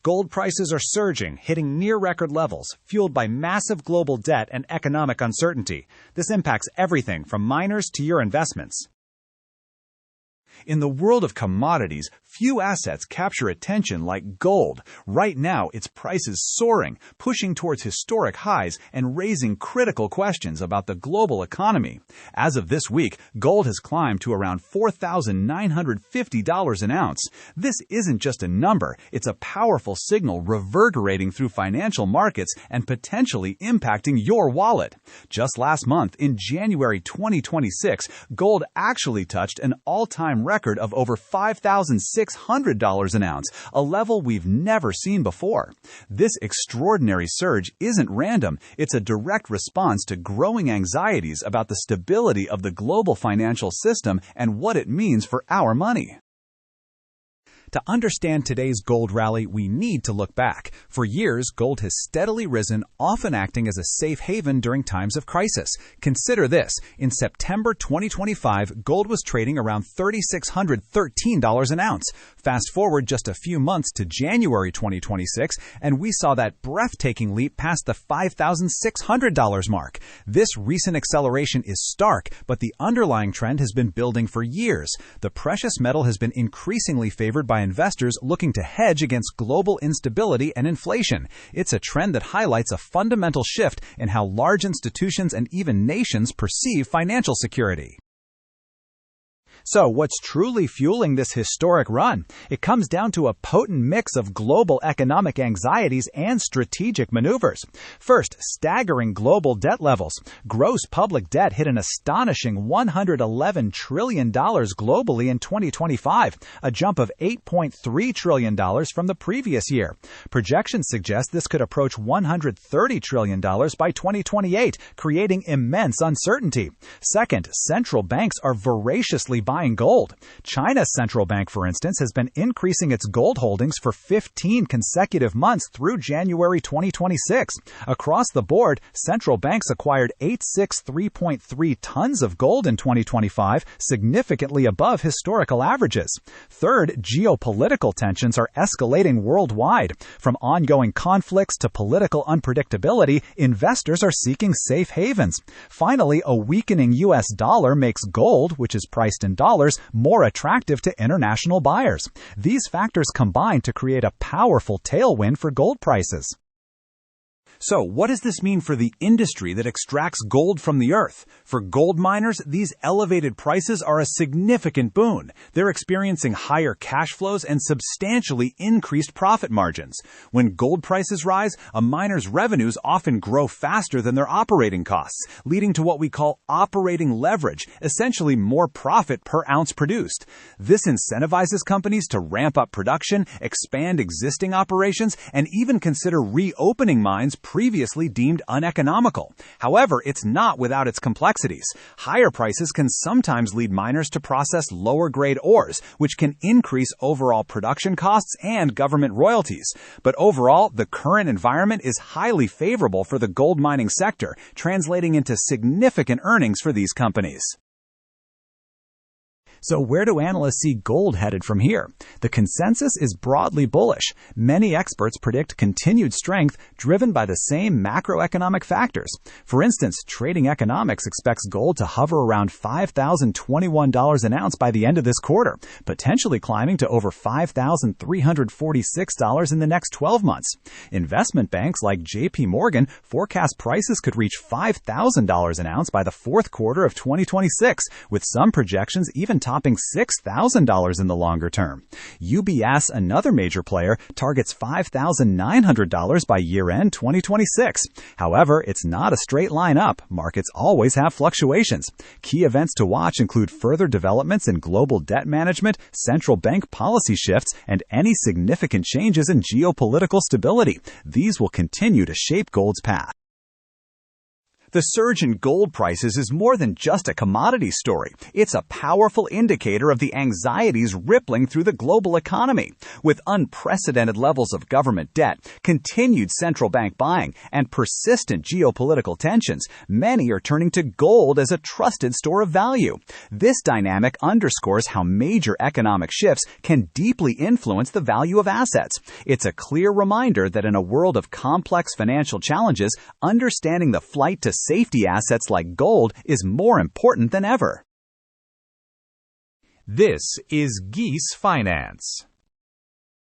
Gold prices are surging, hitting near-record levels, fueled by massive global debt and economic uncertainty. This impacts everything from miners to your investments. In the world of commodities, few assets capture attention like gold. Right now, its price is soaring, pushing towards historic highs and raising critical questions about the global economy. As of this week, gold has climbed to around $4,950 an ounce. This isn't just a number, it's a powerful signal reverberating through financial markets and potentially impacting your wallet. Just last month, in January 2026, gold actually touched an all-time record of over $5,600 an ounce, a level we've never seen before. This extraordinary surge isn't random, it's a direct response to growing anxieties about the stability of the global financial system and what it means for our money. To understand today's gold rally, we need to look back. For years, gold has steadily risen, often acting as a safe haven during times of crisis. Consider this. In September 2025, gold was trading around $3,613 an ounce. Fast forward just a few months to January 2026, and we saw that breathtaking leap past the $5,600 mark. This recent acceleration is stark, but the underlying trend has been building for years. The precious metal has been increasingly favored by investors looking to hedge against global instability and inflation. It's a trend that highlights a fundamental shift in how large institutions and even nations perceive financial security. So, what's truly fueling this historic run? It comes down to a potent mix of global economic anxieties and strategic maneuvers. First, staggering global debt levels. Gross public debt hit an astonishing $111 trillion globally in 2025, a jump of $8.3 trillion from the previous year. Projections suggest this could approach $130 trillion by 2028, creating immense uncertainty. Second, central banks are voraciously buying gold. China's central bank, for instance, has been increasing its gold holdings for 15 consecutive months through January 2026. Across the board, central banks acquired 863.3 tons of gold in 2025, significantly above historical averages. Third, geopolitical tensions are escalating worldwide. From ongoing conflicts to political unpredictability, investors are seeking safe havens. Finally, a weakening U.S. dollar makes gold, which is priced in dollars, more attractive to international buyers. These factors combine to create a powerful tailwind for gold prices. So, what does this mean for the industry that extracts gold from the earth? For gold miners, these elevated prices are a significant boon. They're experiencing higher cash flows and substantially increased profit margins. When gold prices rise, a miner's revenues often grow faster than their operating costs, leading to what we call operating leverage, essentially more profit per ounce produced. This incentivizes companies to ramp up production, expand existing operations, and even consider reopening mines previously deemed uneconomical. However, it's not without its complexities. Higher prices can sometimes lead miners to process lower-grade ores, which can increase overall production costs and government royalties. But overall, the current environment is highly favorable for the gold mining sector, translating into significant earnings for these companies. So where do analysts see gold headed from here? The consensus is broadly bullish. Many experts predict continued strength driven by the same macroeconomic factors. For instance, Trading Economics expects gold to hover around $5,021 an ounce by the end of this quarter, potentially climbing to over $5,346 in the next 12 months. Investment banks like JP Morgan forecast prices could reach $5,000 an ounce by the fourth quarter of 2026, with some projections even topping $6,000 in the longer term. UBS, another major player, targets $5,900 by year-end 2026. However, it's not a straight line up. Markets always have fluctuations. Key events to watch include further developments in global debt management, central bank policy shifts, and any significant changes in geopolitical stability. These will continue to shape gold's path. The surge in gold prices is more than just a commodity story. It's a powerful indicator of the anxieties rippling through the global economy. With unprecedented levels of government debt, continued central bank buying, and persistent geopolitical tensions, many are turning to gold as a trusted store of value. This dynamic underscores how major economic shifts can deeply influence the value of assets. It's a clear reminder that in a world of complex financial challenges, understanding the flight to safety assets like gold is more important than ever. This is Geese Finance.